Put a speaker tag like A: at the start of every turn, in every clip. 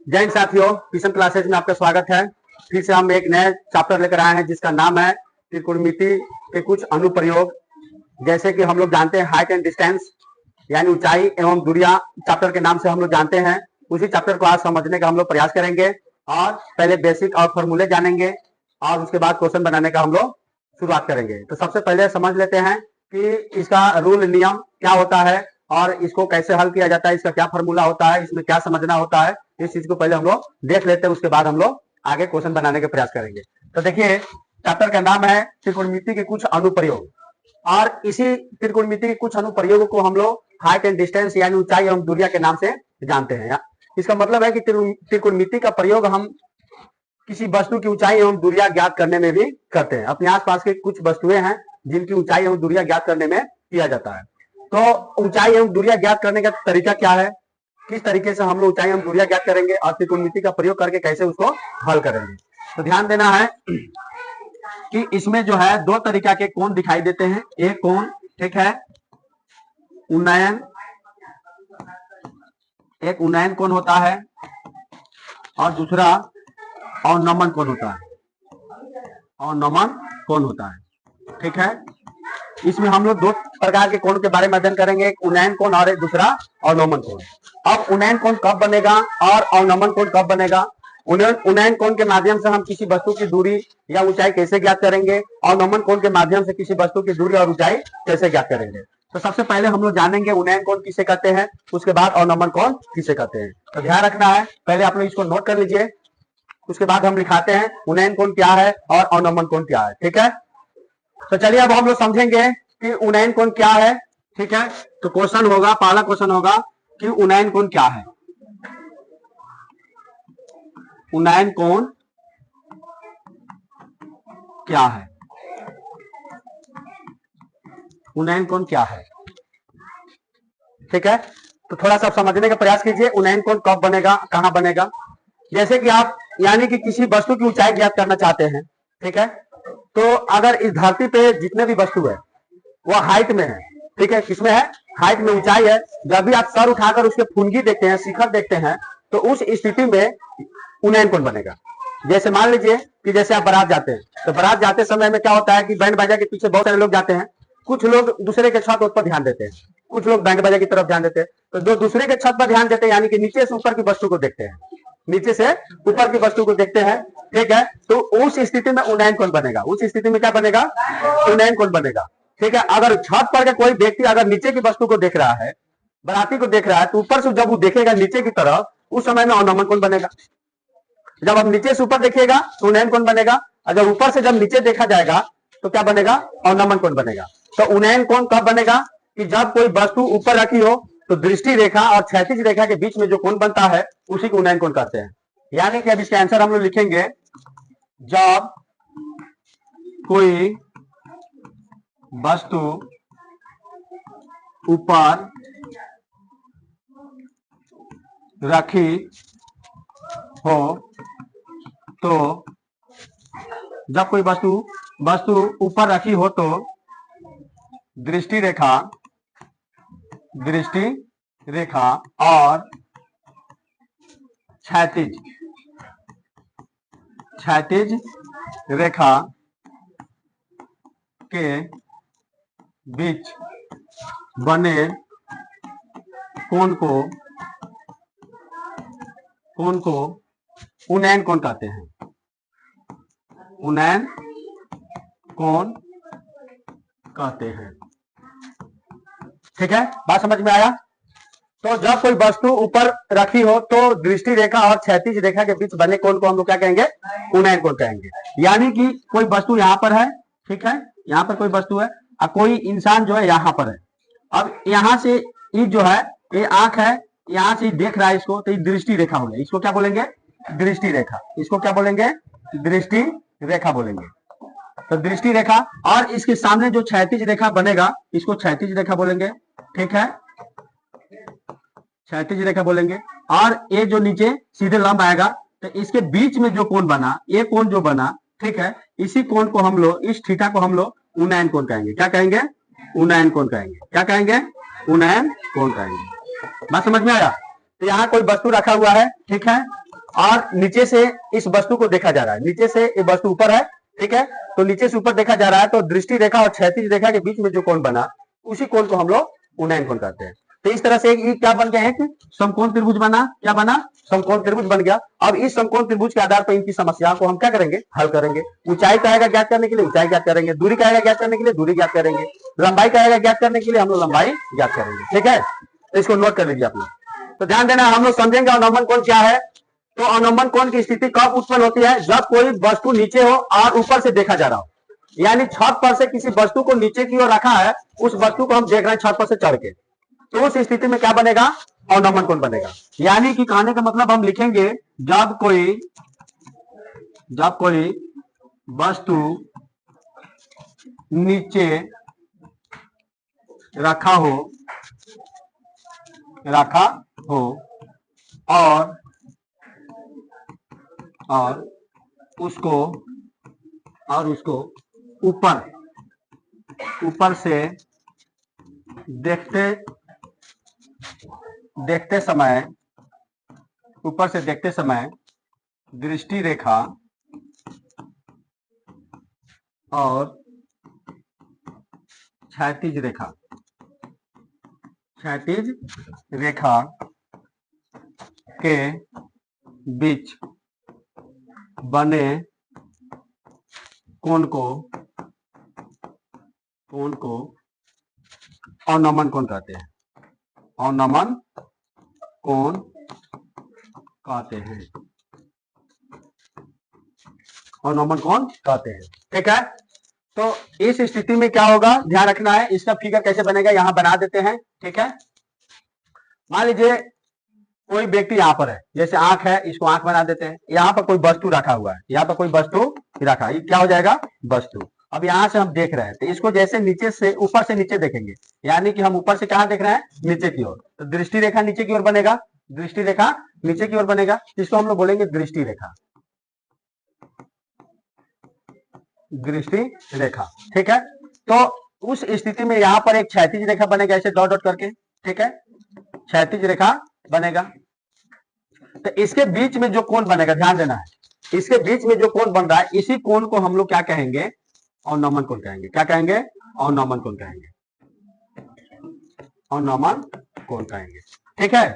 A: जय हिंद साथियों, tuition classes में आपका स्वागत है। फिर से हम एक नए चैप्टर लेकर आए हैं जिसका नाम है त्रिकोणमिति के कुछ अनुप्रयोग। जैसे कि हम लोग जानते हैं हाइट एंड डिस्टेंस यानी ऊंचाई एवं दूरियां चैप्टर के नाम से हम लोग जानते हैं। उसी चैप्टर को आज समझने का हम लोग प्रयास करेंगे और पहले बेसिक और फॉर्मूले जानेंगे और उसके बाद क्वेश्चन बनाने का हम लोग शुरुआत करेंगे। तो सबसे पहले समझ लेते हैं कि इसका रूल नियम क्या होता है और इसको कैसे हल किया जाता है, इसका क्या फॉर्मूला होता है, इसमें क्या समझना होता है। इस चीज को पहले हम लोग देख लेते हैं, उसके बाद हम लोग आगे क्वेश्चन बनाने का प्रयास करेंगे। तो देखिए, चैप्टर का नाम है त्रिकोणमिति के कुछ अनुप्रयोग और इसी त्रिकोणमिति के कुछ अनुप्रयोगों को हम लोग हाइट एंड डिस्टेंस यानी ऊंचाई एवं दूरिया के नाम से जानते हैं। इसका मतलब है कि त्रिकोणमिति का प्रयोग हम किसी वस्तु की ऊंचाई एवं दूरिया ज्ञात करने में भी करते हैं। अपने आसपास के कुछ वस्तुएं हैं जिनकी ऊंचाई एवं दूरिया ज्ञात करने में किया जाता है। तो ऊंचाई एवं दूरिया ज्ञात करने का तरीका क्या है, किस तरीके से हम लोग ऊंचाई एवं दूरिया ज्ञात करेंगे और त्रिकोणमिति का प्रयोग करके कैसे उसको हल करेंगे। तो ध्यान देना है कि इसमें जो है दो तरीका के कोण दिखाई देते हैं। एक कोण ठीक है उन्नयन, एक उन्नयन कोण होता है और दूसरा अवनमन कोण होता है। अवनमन कोण होता है, ठीक है। इसमें हम लोग दो प्रकार के कोण के बारे में अध्ययन करेंगे, एक उन्नयन कोण और एक दूसरा अवनमन कोण। अब उन्नयन कोण कब बनेगा और अवनमन कोण कब बनेगा। उन्नयन कोण के माध्यम से हम किसी वस्तु की दूरी या ऊंचाई कैसे ज्ञात करेंगे, अवनमन कोण के माध्यम से किसी वस्तु की दूरी और ऊंचाई कैसे ज्ञात करेंगे। तो सबसे पहले हम लोग जानेंगे उन्नयन कोण किसे कहते हैं, उसके बाद अवनमन कोण किसे कहते हैं। तो ध्यान रखना है, पहले आप लोग इसको नोट कर लीजिए, उसके बाद हम लिखाते हैं उन्नयन कोण क्या है और अवनमन कोण क्या है, ठीक है। तो चलिए अब हम लोग समझेंगे कि उन्नयन कोण क्या है, ठीक है। तो क्वेश्चन होगा, पहला क्वेश्चन होगा कि उन्नयन कोण क्या है। उन्नयन कोण क्या है, उन्नयन कोण क्या है, ठीक है। तो थोड़ा सा समझने का प्रयास कीजिए उन्नयन कोण कब बनेगा, कहां बनेगा। जैसे कि आप यानी कि किसी वस्तु की ऊंचाई ज्ञात करना चाहते हैं, ठीक है। तो अगर इस धरती पे जितने भी वस्तु है वह हाइट में है, ठीक है। किसमें है, हाइट में, ऊंचाई है। जब भी आप सर उठाकर उसके फुनगी देखते हैं, शिखर देखते हैं, तो उस स्थिति में उन्नयन कोण बनेगा। जैसे मान लीजिए कि जैसे आप बारात जाते हैं, तो बारात जाते समय में क्या होता है कि बैंड बाजा के पीछे बहुत सारे लोग जाते हैं। कुछ लोग दूसरे के छत पर ध्यान देते हैं, कुछ लोग बैंड बाजा की तरफ ध्यान देते हैं। तो जो दूसरे के छत पर ध्यान देते हैं यानी कि नीचे से ऊपर की वस्तु को देखते हैं, नीचे से ऊपर की वस्तु को देखते हैं, ठीक है। तो उस स्थिति में उन्नयन कोण बनेगा। उस स्थिति में क्या बनेगा, उन्नयन कोण बनेगा, ठीक है। अगर छत पर कोई व्यक्ति अगर नीचे की वस्तु को देख रहा है, बाराती को देख रहा है, तो ऊपर से जब वो देखेगा नीचे की तरफ, उस समय में अवनमन कोण बनेगा। जब आप नीचे से ऊपर देखिएगा तो उन्नयन कोण बनेगा, और जब ऊपर से जब नीचे देखा जाएगा तो क्या बनेगा, अवनमन कोण बनेगा। तो उन्नयन कोण कब बनेगा कि जब कोई वस्तु ऊपर रखी हो तो दृष्टि रेखा और क्षैतिज रेखा के बीच में जो कोण बनता है उसी को उन्नयन कोण कहते हैं। यानी कि अब इसका आंसर हम लोग लिखेंगे, जब कोई वस्तु ऊपर रखी हो तो, जब कोई वस्तु ऊपर रखी हो तो दृष्टि रेखा और क्षैतिज रेखा के बीच बने कोण को उन्नयन कोण कहते हैं। उन्नयन कोण कहते हैं, ठीक है। बात समझ में आया। तो जब कोई वस्तु ऊपर रखी हो तो दृष्टि रेखा और क्षैतिज रेखा के बीच बने कोण को हम लोग क्या कहेंगे, उन्नयन कोण कहेंगे। यानी कि कोई वस्तु यहाँ पर है, ठीक है, यहाँ पर कोई वस्तु है और कोई इंसान जो है यहाँ पर है। अब यहाँ से ये जो है, ये आंख है, यहाँ से देख रहा है इसको, तो ये दृष्टि रेखा हो गया। इसको क्या बोलेंगे, दृष्टि रेखा। इसको क्या बोलेंगे, दृष्टि रेखा बोलेंगे। तो दृष्टि रेखा और इसके सामने जो क्षैतिज रेखा बनेगा इसको क्षैतिज रेखा बोलेंगे, ठीक है, क्षैतिज रेखा बोलेंगे। और ये जो नीचे सीधे लंब आएगा तो इसके बीच में जो कोण बना, ये कोण जो बना, ठीक है, इसी कोण को हम लोग, इस थीटा को हम लोग उन्नयन कोण कहेंगे। क्या कहेंगे, उन्नयन कोण कहेंगे। क्या कहेंगे, उन्नयन कोण कहेंगे। बात समझ में आया। तो यहाँ कोई वस्तु रखा हुआ है, ठीक है, और नीचे से इस वस्तु को देखा जा रहा है, नीचे से ये वस्तु ऊपर है, ठीक है, तो नीचे से ऊपर देखा जा रहा है, तो दृष्टि रेखा और क्षैतिज रेखा के बीच में जो कोण बना उसी कोण को हम लोग उन्नयन कोण कहते हैं। तो इस तरह से एक क्या बन गया है कि समकोण त्रिभुज बना, क्या बना, समकोण त्रिभुज बन गया। अब इस समकोण त्रिभुज के आधार पर इनकी समस्या को हम क्या करेंगे, हल करेंगे। ऊंचाई का आएगा ज्ञात करने के लिए ऊंचाई ज्ञात करेंगे, दूरी का आएगा ज्ञात करने के लिए दूरी ज्ञात करेंगे, लंबाई का आएगा ज्ञात करने के लिए हम लोग लंबाई ज्ञात करेंगे, ठीक है। तो इसको नोट कर लीजिए आप लोग। तो ध्यान देना, हम लोग समझेंगे अवनमन कोण क्या है। तो अवनमन कोण की स्थिति कब उत्पन्न होती है, जब कोई वस्तु नीचे हो और ऊपर से देखा जा रहा हो, यानी छत पर से किसी वस्तु को नीचे की ओर रखा है, उस वस्तु को हम देख रहे हैं छत पर से चढ़ के, तो उस स्थिति में क्या बनेगा, अवनमन कोण बनेगा। यानी कि कहने का मतलब हम लिखेंगे जब कोई वस्तु नीचे रखा हो और उसको ऊपर से देखते समय दृष्टि रेखा और क्षैतिज रेखा के बीच बने कोण को अवनमन कोण कहते हैं, अवनमन कोण कहते हैं, अवनमन कोण कहते हैं, ठीक है। तो इस स्थिति में क्या होगा, ध्यान रखना है। इसका फिगर कैसे बनेगा, यहां बना देते हैं, ठीक है। मान लीजिए कोई व्यक्ति यहाँ पर है, जैसे आंख है, इसको आंख बना देते हैं। यहाँ पर कोई वस्तु रखा हुआ है, यहाँ पर कोई वस्तु रखा, ये क्या हो जाएगा, वस्तु। अब यहाँ से हम देख रहे हैं, तो इसको जैसे नीचे से ऊपर से नीचे देखेंगे, यानी कि हम ऊपर से कहाँ देख रहे हैं, नीचे की ओर, तो दृष्टि रेखा नीचे की ओर बनेगा, दृष्टि रेखा नीचे की ओर बनेगा, इसको हम लोग बोलेंगे दृष्टि रेखा, ठीक है। तो उस स्थिति में यहाँ पर एक क्षैतिज रेखा बनेगा, ऐसे डॉट डॉट करके, ठीक है, क्षैतिज रेखा बनेगा। तो इसके बीच में जो कोण बनेगा, ध्यान देना है, इसके बीच में जो कोण बन रहा है, इसी कोण को हम लोग क्या कहेंगे, अवनमन कोण कहेंगे। क्या कहेंगे, अवनमन कोण कहेंगे, अवनमन कोण कहेंगे, ठीक है।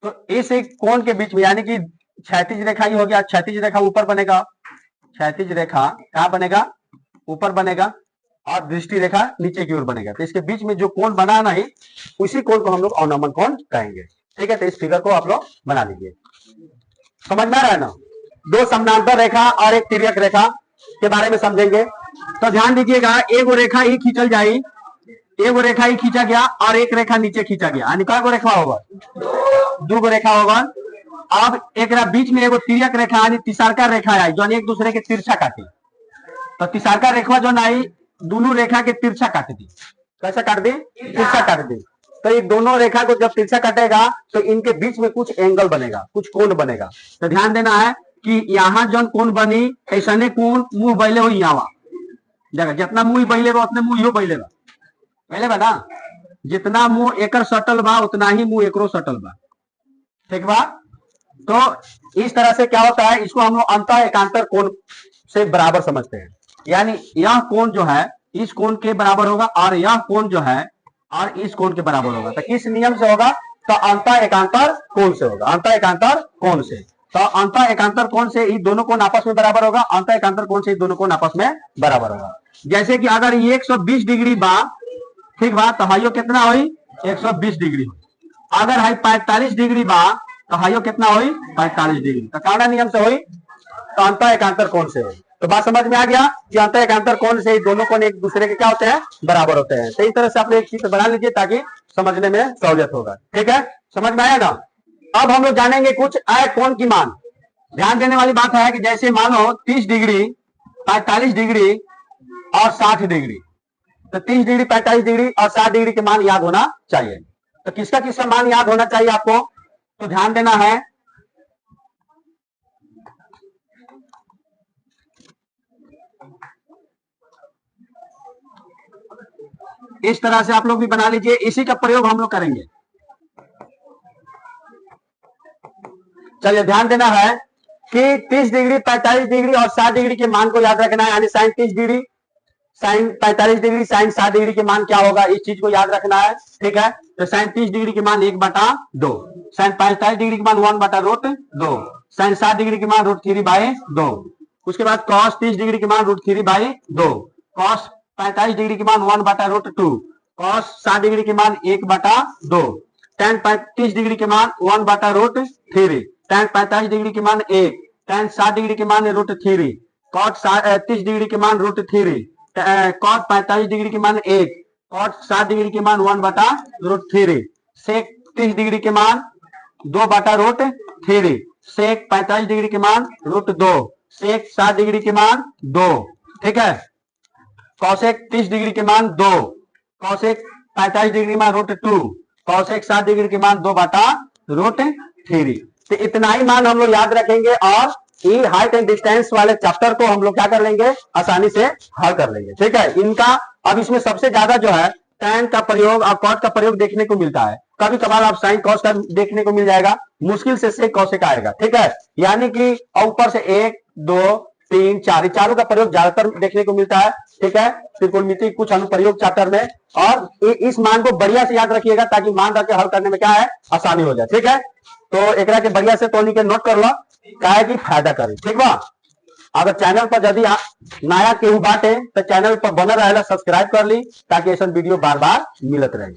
A: तो इस एक कोण के बीच में, यानी कि क्षैतिज रेखा ही हो गया, क्षैतिज रेखा ऊपर बनेगा, क्षैतिज रेखा कहां बनेगा, ऊपर बनेगा, और दृष्टि रेखा नीचे की ओर बनेगा। तो इसके बीच में जो कोण बना नहीं, उसी कोण को हम लोग अवनमन कोण कहेंगे, ठीक है। तो इस फिगर को आप लोग बना लीजिए, समझ में आ रहा है ना। दो समानांतर रेखा और एक तिर्यक रेखा के बारे में समझेंगे। तो ध्यान दीजिएगा, एक रेखा ही खींचल जाई, एक रेखा ही खींचा गया और एक रेखा नीचे खींचा गया, यानी क्या रेखा होगा, दो रेखा होगा। अब एक बीच में एगो तिर्यक रेखा यानी तिसारका रेखा है, जो एक दूसरे के तिरछा काटी। तो तिसारका रेखा जो आई दोनों रेखा के तिरछा काट दी, कैसा काट दी, तिरछा काट दी। तो ये दोनों रेखा को जब तिरछा काटेगा तो इनके बीच में कुछ एंगल बनेगा, कुछ कोण बनेगा। तो ध्यान देना है कि यहाँ जो कोण बनी, ऐसा कोण मुंह बैले हो, यहाँ जगह जितना मुंह बैले बा उतने मुंह बैले बा, पहले बा ना, जितना मुंह एकर सटल बा उतना ही मुंह एकरो सटल बा, ठीक बा। तो इस तरह से क्या होता है, इसको हम लोग अंतः एकांतर कोण से बराबर समझते हैं, यानी यह कोण जो है इस कोण के बराबर होगा और यह कोण जो है और इस कोण के बराबर होगा। तो किस नियम से होगा, तो अंतः एकांतर कोण से होगा, अंतः एकांतर कोण से। तो अंतः एकांतर कोण से ये दोनों कोण आपस में बराबर होगा, अंतः एकांतर कोण से ये दोनों कोण आपस में बराबर होगा। जैसे कि अगर ये 120 डिग्री बा, ठीक बा, तो हाइयो कितना हुई, 120 डिग्री हुई। अगर हाई 45 डिग्री बा, तो हाइयो कितना हुई, 45 डिग्री। तो कौन नियम से हुई, तो अंतः एकांतर कोण से हुई। तो बात समझ में आ गया कि अंतः एकांतर कोण से दोनों कोण एक दूसरे के क्या होते हैं, बराबर होते हैं। तो इस तरह से आप एक चित्र बना लीजिए ताकि समझने में सहूलियत होगा, ठीक है, समझ में आया ना। अब हम लोग जानेंगे कुछ आय कोण की मान। ध्यान देने वाली बात है कि जैसे मानो 30 डिग्री, 45 डिग्री और 60 डिग्री, तो 30 डिग्री, 45 डिग्री और 60 डिग्री के मान याद होना चाहिए। तो किसका किसका मान याद होना चाहिए आपको, तो ध्यान देना है। इस तरह से आप लोग भी बना लीजिए, इसी का प्रयोग हम लोग करेंगे। चलिए ध्यान देना है कि 30 डिग्री, 45 डिग्री और 60 डिग्री के मान को याद रखना है। यानी sine 30 degree, sine 45 degree, sine 60 degree के मान क्या होगा, इस चीज को याद रखना है। ठीक है, तो साइन 30 डिग्री के मान 1/2, साइन 45 डिग्री के मान 1/√2, साइन 60 डिग्री के मान √3/2। उसके बाद कॉस 30 डिग्री के मान √3/2, कॉस 45 डिग्री के मान 1/√2, कॉस 60 डिग्री के मान 1/2, tan 30 डिग्री के मान 1/√3, tan 45 डिग्री के मान 1, tan 60 डिग्री के मान √3, cot 30 डिग्री के मान √3, cot 45 डिग्री के मान 1, cot 60 डिग्री के मान 1/√3, sec 30 डिग्री के मान 2/√3, sec 45 डिग्री के मान √2, sec 60 डिग्री के मान 2। ठीक है, cosec 30 डिग्री के मान 2, cosec 45 डिग्री के मान √2, cosec 60 डिग्री के मान 2/√3। तो इतना ही मान हम लोग याद रखेंगे और ये हाइट एंड डिस्टेंस वाले चैप्टर को हम लोग क्या कर लेंगे, आसानी से हल कर लेंगे। ठीक है, इनका अब इसमें सबसे ज्यादा जो है tan का प्रयोग और cot का प्रयोग देखने को मिलता है। कभी कभार आप sin cos का देखने को मिल जाएगा, मुश्किल से sec cosec आएगा। ठीक है, यानी कि ऊपर से 1, 2, 3, 4 चारों का प्रयोग ज्यादातर देखने को मिलता है। ठीक है, त्रिकोणमिति कुछ अनुप्रयोग चैप्टर में, और इस मान को बढ़िया से याद रखिएगा ताकि मान रख के हल करने में क्या है, आसानी हो जाए। ठीक है, तो एकरा के बढ़िया से तोनी के नोट कर लो, क्या है कि फायदा करे। ठीक बा, अगर चैनल पर यदि नया केहू बाटे तो चैनल पर बना रहेला, सब्सक्राइब कर ली ताकि ऐसा वीडियो बार बार मिलत रहे।